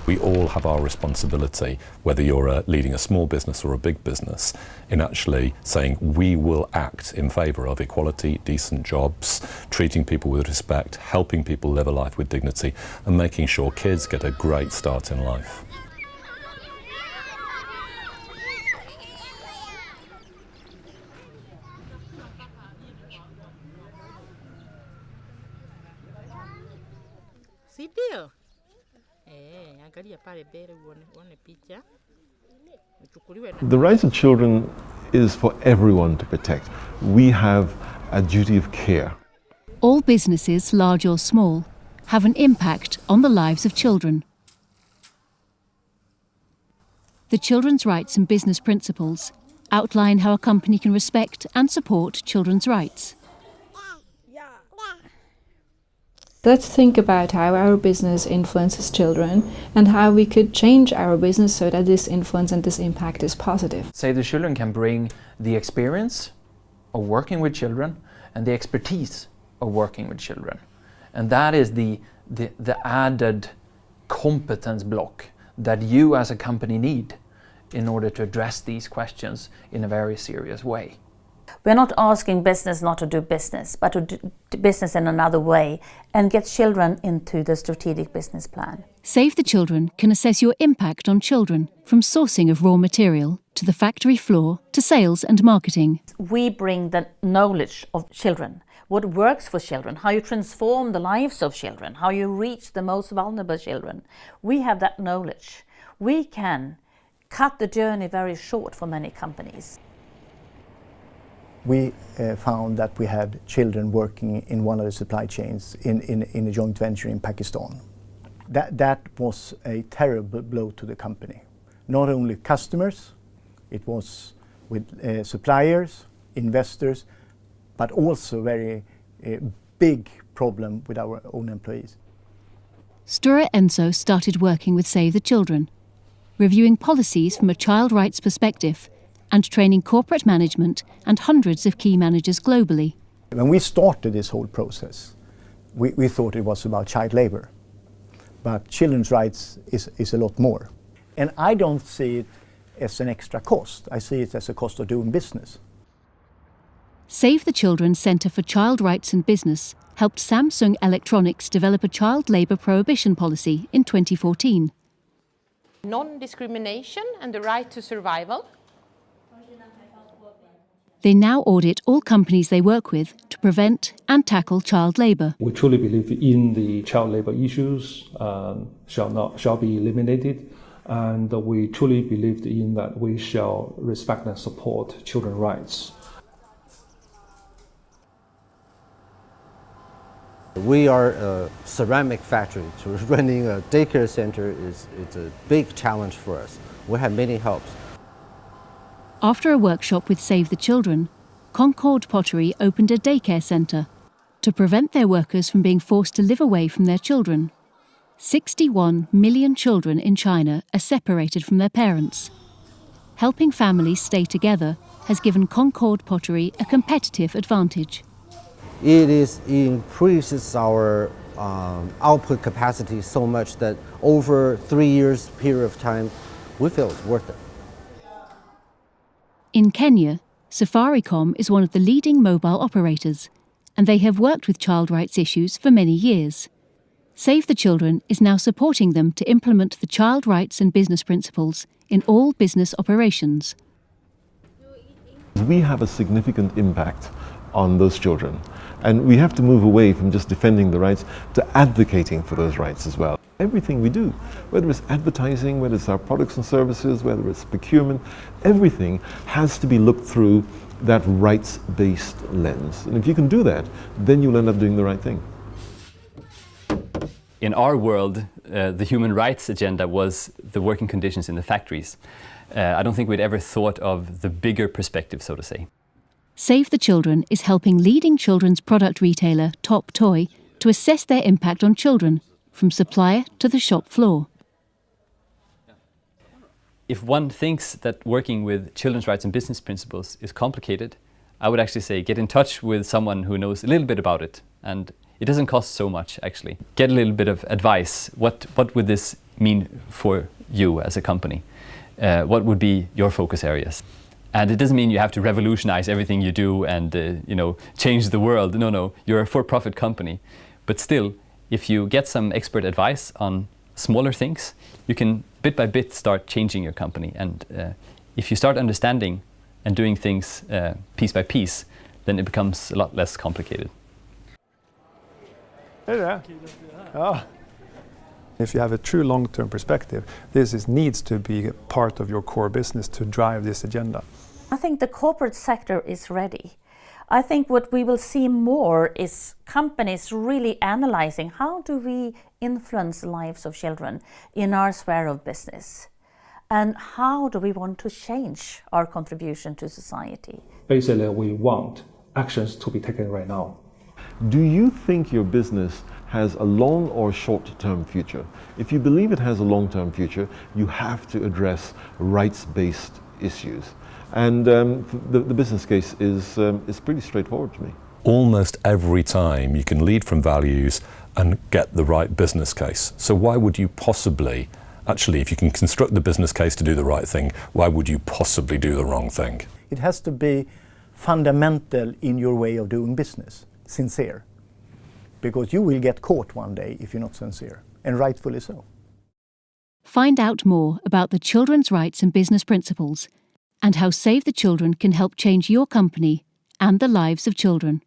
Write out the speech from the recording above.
We all have our responsibility, whether you're leading a small business or a big business, in actually saying we will act in favour of equality, decent jobs, treating people with respect, helping people live a life with dignity, and making sure kids get a great start in life. Sitio. The rights of children is for everyone to protect. We have a duty of care. All businesses, large or small, have an impact on the lives of children. The Children's Rights and Business Principles outline how a company can respect and support children's rights. Let's think about how our business influences children and how we could change our business so that this influence and this impact is positive. Save the Children can bring the experience of working with children and the expertise of working with children. And that is the added competence block that you as a company need in order to address these questions in a very serious way. We're not asking business not to do business, but to do business in another way and get children into the strategic business plan. Save the Children can assess your impact on children, from sourcing of raw material to the factory floor to sales and marketing. We bring the knowledge of children, what works for children, how you transform the lives of children, how you reach the most vulnerable children. We have that knowledge. We can cut the journey very short for many companies. We found that we had children working in one of the supply chains in a joint venture in Pakistan. That was a terrible blow to the company. Not only customers, it was with suppliers, investors, but also very big problem with our own employees. Sture Enso started working with Save the Children, reviewing policies from a child rights perspective and training corporate management and hundreds of key managers globally. When we started this whole process, we thought it was about child labor. But children's rights is a lot more. And I don't see it as an extra cost. I see it as a cost of doing business. Save the Children Centre for Child Rights and Business helped Samsung Electronics develop a child labour prohibition policy in 2014. Non-discrimination and the right to survival. They now audit all companies they work with to prevent and tackle child labour. We truly believe in the child labour issues shall be eliminated, and we truly believe in that we shall respect and support children's rights. We are a ceramic factory, so running a daycare center is a big challenge for us. We have many helps. After a workshop with Save the Children, Concord Pottery opened a daycare centre to prevent their workers from being forced to live away from their children. 61 million children in China are separated from their parents. Helping families stay together has given Concord Pottery a competitive advantage. It increases our output capacity so much that over 3 years period of time, we feel it's worth it. In Kenya, Safaricom is one of the leading mobile operators, and they have worked with child rights issues for many years. Save the Children is now supporting them to implement the child rights and business principles in all business operations. We have a significant impact on those children, and we have to move away from just defending the rights to advocating for those rights as well. Everything we do, whether it's advertising, whether it's our products and services, whether it's procurement, everything has to be looked through that rights-based lens. And if you can do that, then you'll end up doing the right thing. In our world, the human rights agenda was the working conditions in the factories. I don't think we'd ever thought of the bigger perspective, so to say. Save the Children is helping leading children's product retailer Top Toy to assess their impact on children, from supplier to the shop floor. If one thinks that working with children's rights and business principles is complicated, I would actually say get in touch with someone who knows a little bit about it. And it doesn't cost so much, actually. Get a little bit of advice. What would this mean for you as a company? What would be your focus areas? And it doesn't mean you have to revolutionize everything you do and change the world. No, you're a for-profit company. But still, if you get some expert advice on smaller things, you can bit by bit start changing your company. And if you start understanding and doing things piece by piece, then it becomes a lot less complicated. Hey there. Oh. If you have a true long-term perspective, this needs to be a part of your core business to drive this agenda. I think the corporate sector is ready. I think what we will see more is companies really analyzing how do we influence the lives of children in our sphere of business, and how do we want to change our contribution to society. Basically, we want actions to be taken right now. Do you think your business has a long or short-term future? If you believe it has a long-term future, you have to address rights-based issues. And the business case is pretty straightforward to me. Almost every time you can lead from values and get the right business case. So why would you possibly, actually, if you can construct the business case to do the right thing, why would you possibly do the wrong thing? It has to be fundamental in your way of doing business, sincere. Because you will get caught one day if you're not sincere, and rightfully so. Find out more about the children's rights and business principles and how Save the Children can help change your company and the lives of children.